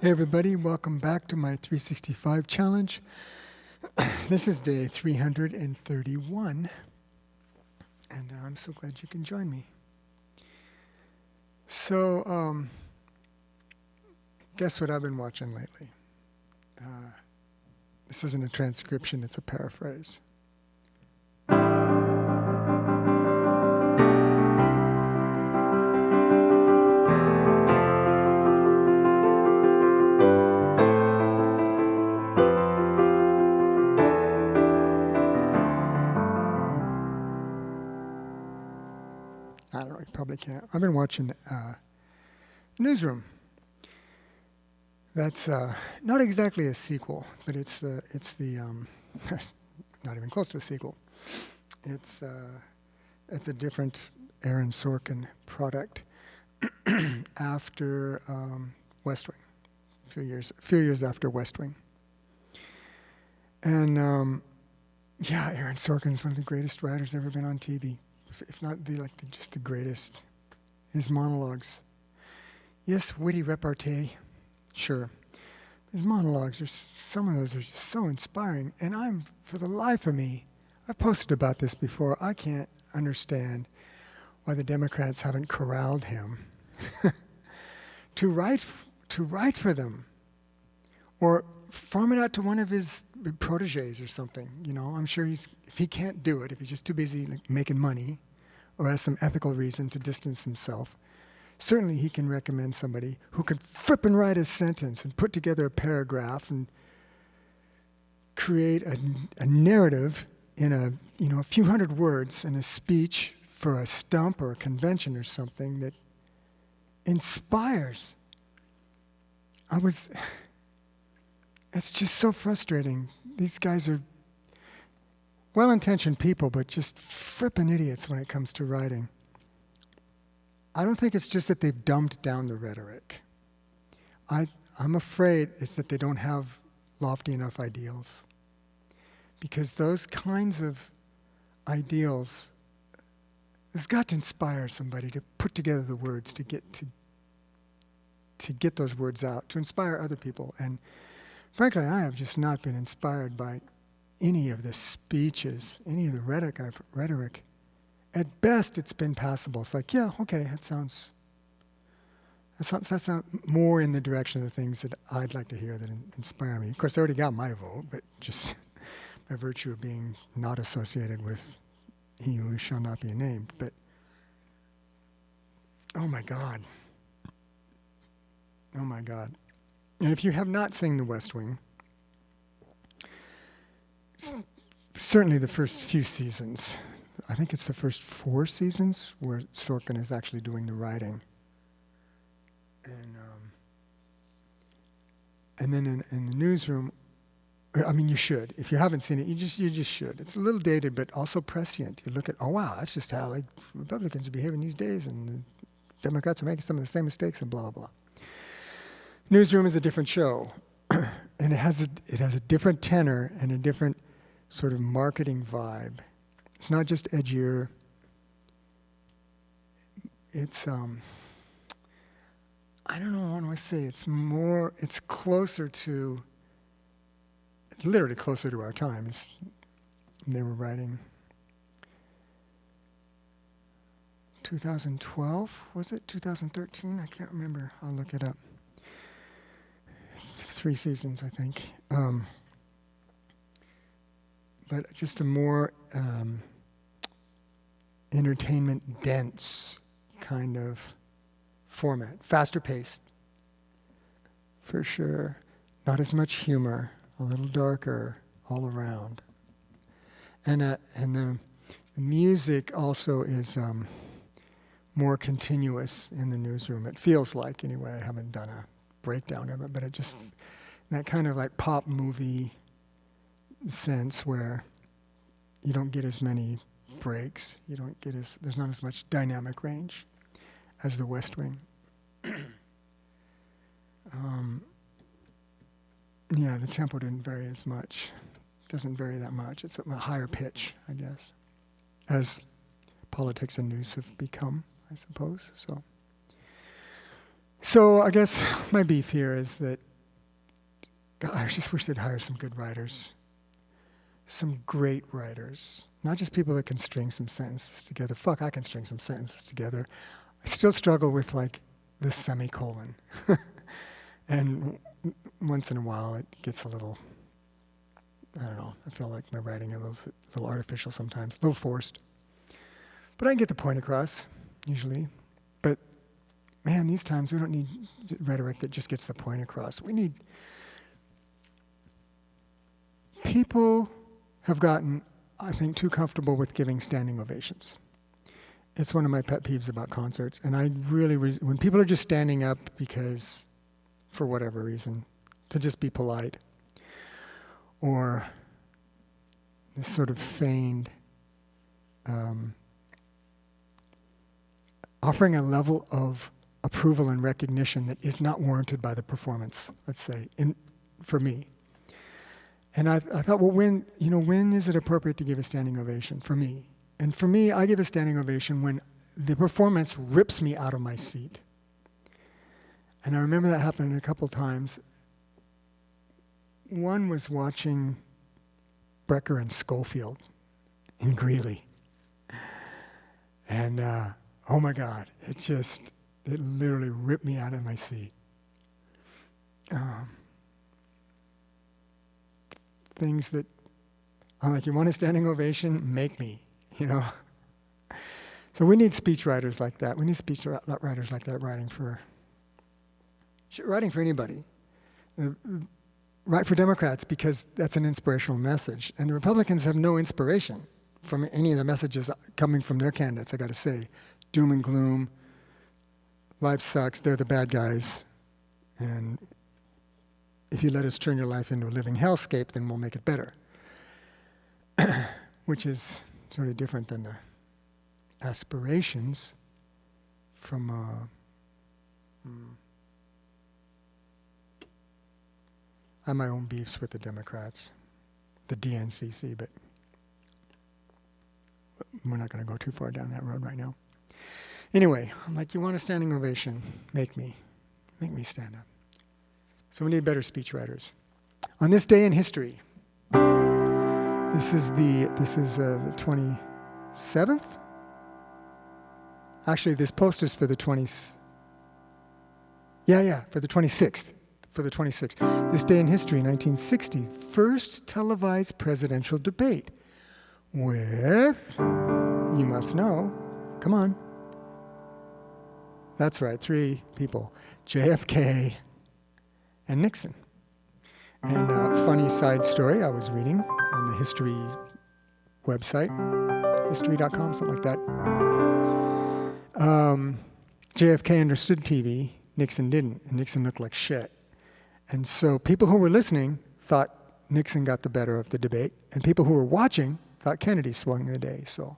Hey everybody, welcome back to my 365 challenge. This is day 331, and I'm so glad you can join me. So, guess what I've been watching lately? This isn't a transcription, it's a paraphrase. I don't know, you probably can't. I've been watching Newsroom. That's not exactly a sequel, but it's the not even close to a sequel. It's a different Aaron Sorkin product after West Wing, a few years after West Wing. And Aaron Sorkin is one of the greatest writers ever been on TV. If not just the greatest. His monologues. Yes, witty repartee, sure. His monologues, some of those are just so inspiring. And for the life of me, I've posted about this before, I can't understand why the Democrats haven't corralled him to write for them. Or farm it out to one of his proteges or something. You know, I'm sure if he can't do it, if he's just too busy making money or has some ethical reason to distance himself, certainly he can recommend somebody who can frippin' write a sentence and put together a paragraph and create a narrative in a few hundred words in a speech for a stump or a convention or something that inspires. It's just so frustrating. These guys are well-intentioned people, but just frippin' idiots when it comes to writing. I don't think it's just that they've dumbed down the rhetoric. I'm afraid it's that they don't have lofty enough ideals. Because those kinds of ideals, it's got to inspire somebody to put together the words to get those words out, to inspire other people. And frankly, I have just not been inspired by any of the speeches, any of the rhetoric. At best, it's been passable. It's like, yeah, okay, that sounds more in the direction of the things that I'd like to hear that inspire me. Of course, I already got my vote, but just by virtue of being not associated with he who shall not be named. But, oh my God. Oh my God. And if you have not seen The West Wing, certainly the first few seasons, I think it's the first 4 seasons where Sorkin is actually doing the writing. And then in the Newsroom, I mean, you should. If you haven't seen it, you just should. It's a little dated, but also prescient. You look at, oh wow, that's just how Republicans are behaving these days, and the Democrats are making some of the same mistakes, and blah, blah, blah. Newsroom is a different show, and it has a different tenor and a different sort of marketing vibe. It's not just edgier. It's I don't know what do I say. It's literally closer to our time. They were writing 2012, was it? 2013? I can't remember. I'll look it up. 3 seasons, I think. But just a more entertainment dense kind of format. Faster paced, for sure. Not as much humor, a little darker all around. And the music also is more continuous in the Newsroom. It feels like, anyway. I haven't done a breakdown of it, but it just, that kind of like pop movie sense where you don't get as many breaks, there's not as much dynamic range as the West Wing. The tempo didn't vary as much. Doesn't vary that much. It's a higher pitch, I guess, as politics and news have become, I suppose. So I guess my beef here is that God, I just wish they'd hire some good writers. Some great writers. Not just people that can string some sentences together. Fuck, I can string some sentences together. I still struggle with, like, the semicolon. And once in a while it gets a little, I don't know, I feel like my writing is a little artificial sometimes, a little forced. But I can get the point across, usually. But, man, these times we don't need rhetoric that just gets the point across. We need... People have gotten, I think, too comfortable with giving standing ovations. It's one of my pet peeves about concerts. And I really, when people are just standing up because, for whatever reason, to just be polite, or this sort of feigned offering a level of approval and recognition that is not warranted by the performance, let's say, for me. And I thought, well, when is it appropriate to give a standing ovation for me? And for me, I give a standing ovation when the performance rips me out of my seat. And I remember that happening a couple times. One was watching Brecker and Schofield in Greeley. And oh my God, it literally ripped me out of my seat. Things that, I'm like, you want a standing ovation? Make me, So we need speechwriters like that. We need speechwriters like that writing for anybody. Write for Democrats because that's an inspirational message. And the Republicans have no inspiration from any of the messages coming from their candidates, I got to say. Doom and gloom, life sucks, they're the bad guys, and if you let us turn your life into a living hellscape, then we'll make it better. Which is sort of different than the aspirations from I have my own beefs with the Democrats, the DNCC, but we're not going to go too far down that road right now. Anyway, I'm like, you want a standing ovation? Make me stand up. So we need better speechwriters. On this day in history, this is the 27th? Actually, this post is for the 20th. For the 26th. For the 26th. This day in history, 1960, first televised presidential debate with, you must know, come on. That's right, 3 people, JFK and Nixon. And a funny side story I was reading on the history website, history.com, something like that. JFK understood TV, Nixon didn't, and Nixon looked like shit. And so people who were listening thought Nixon got the better of the debate, and people who were watching thought Kennedy swung the day. So,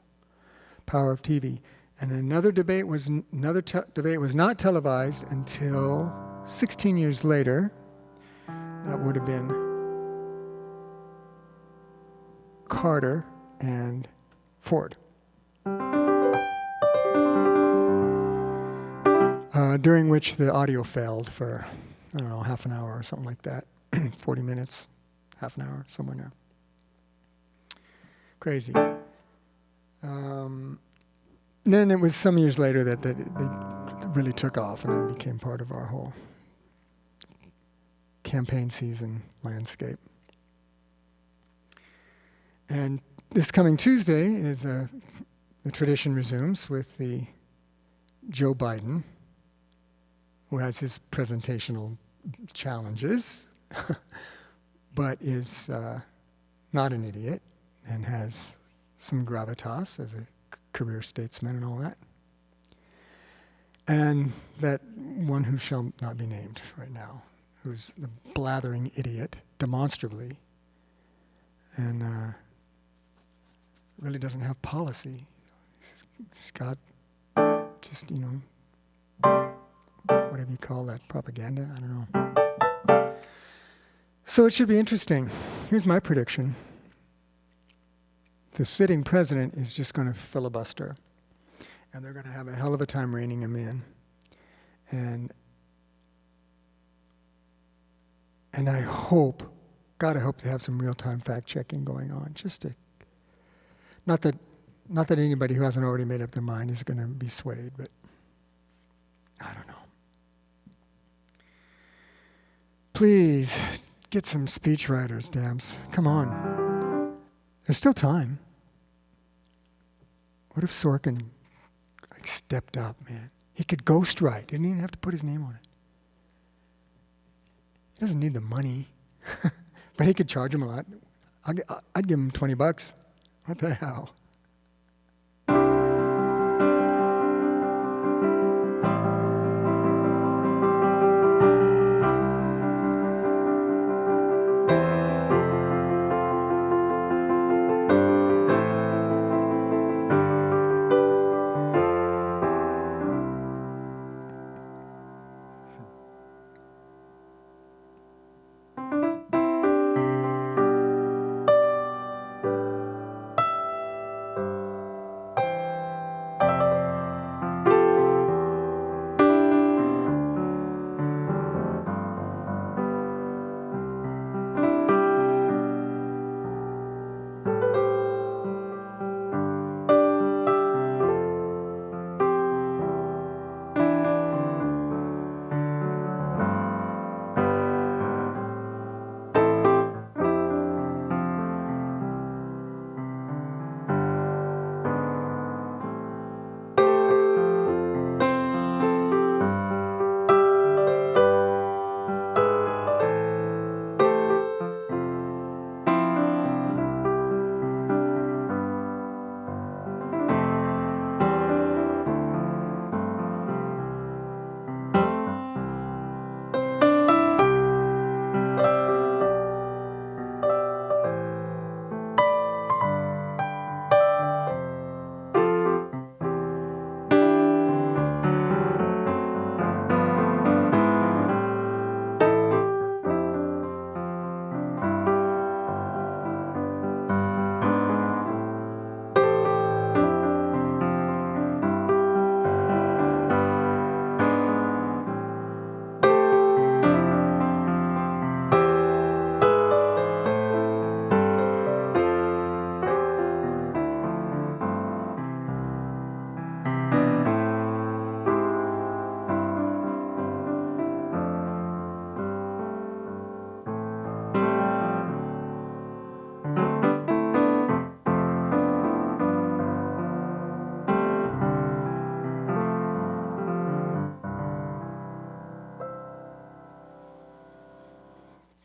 power of TV. And another debate was not televised until 16 years later. That would have been Carter and Ford. During which the audio failed for, I don't know, half an hour or something like that. 40 minutes, half an hour, somewhere there. Crazy. Then it was some years later that they really took off and then became part of our whole campaign season landscape. And this coming Tuesday is the tradition resumes with the Joe Biden, who has his presentational challenges, but is not an idiot and has some gravitas as a career statesman and all that. And that one who shall not be named right now, who's the blathering idiot, demonstrably, and really doesn't have policy. He's got just, whatever you call that, propaganda, I don't know. So it should be interesting. Here's my prediction. The sitting president is just going to filibuster, and they're going to have a hell of a time reining him in. And And I hope, God, I hope to have some real-time fact-checking going on. Just to, not that anybody who hasn't already made up their mind is going to be swayed, but I don't know. Please get some speechwriters, Dems. Come on. There's still time. What if Sorkin stepped up, man? He could ghostwrite. Didn't even have to put his name on it. He doesn't need the money, but he could charge him a lot. I'd give him $20. What the hell?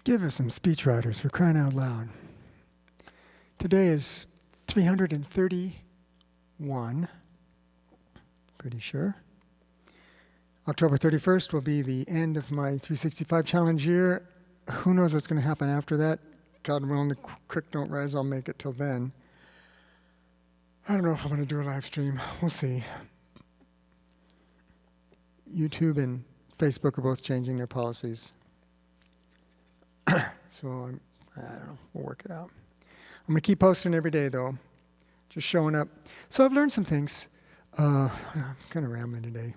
Give us some speechwriters, for crying out loud. Today is 331, pretty sure. October 31st will be the end of my 365 challenge year. Who knows what's going to happen after that? God willing, the creek don't rise, I'll make it till then. I don't know if I'm going to do a live stream. We'll see. YouTube and Facebook are both changing their policies. So, I don't know, we'll work it out. I'm going to keep posting every day, though, just showing up. So I've learned some things. I'm kind of rambling today.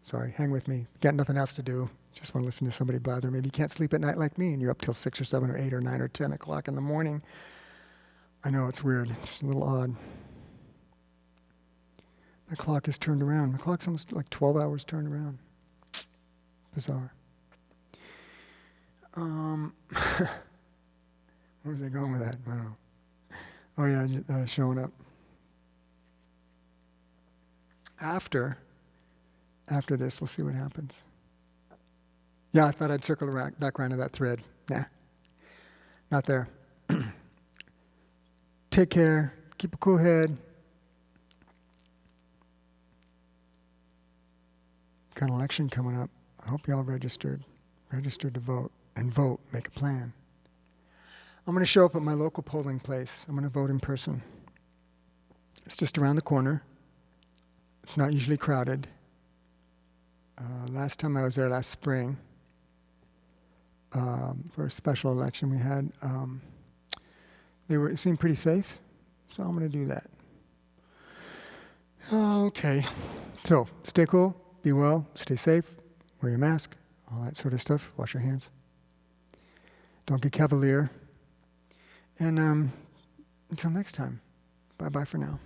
Sorry, hang with me. Got nothing else to do. Just want to listen to somebody blather. Maybe you can't sleep at night like me, and you're up till 6 or 7 or 8 or 9 or 10 o'clock in the morning. I know, it's weird. It's a little odd. My clock is turned around. My clock's almost like 12 hours turned around. Bizarre. Where was I going with that? I don't know. Oh yeah, showing up. After this, we'll see what happens. Yeah, I thought I'd circle back around to that thread. Nah, not there. Take care. Keep a cool head. Got an election coming up. I hope y'all registered to vote. And vote, make a plan. I'm going to show up at my local polling place. I'm going to vote in person. It's just around the corner. It's not usually crowded. Last time I was there last spring, for a special election we had, it seemed pretty safe, so I'm going to do that. Okay, so stay cool, be well, stay safe, wear your mask, all that sort of stuff, wash your hands. Don't get cavalier. And until next time, bye-bye for now.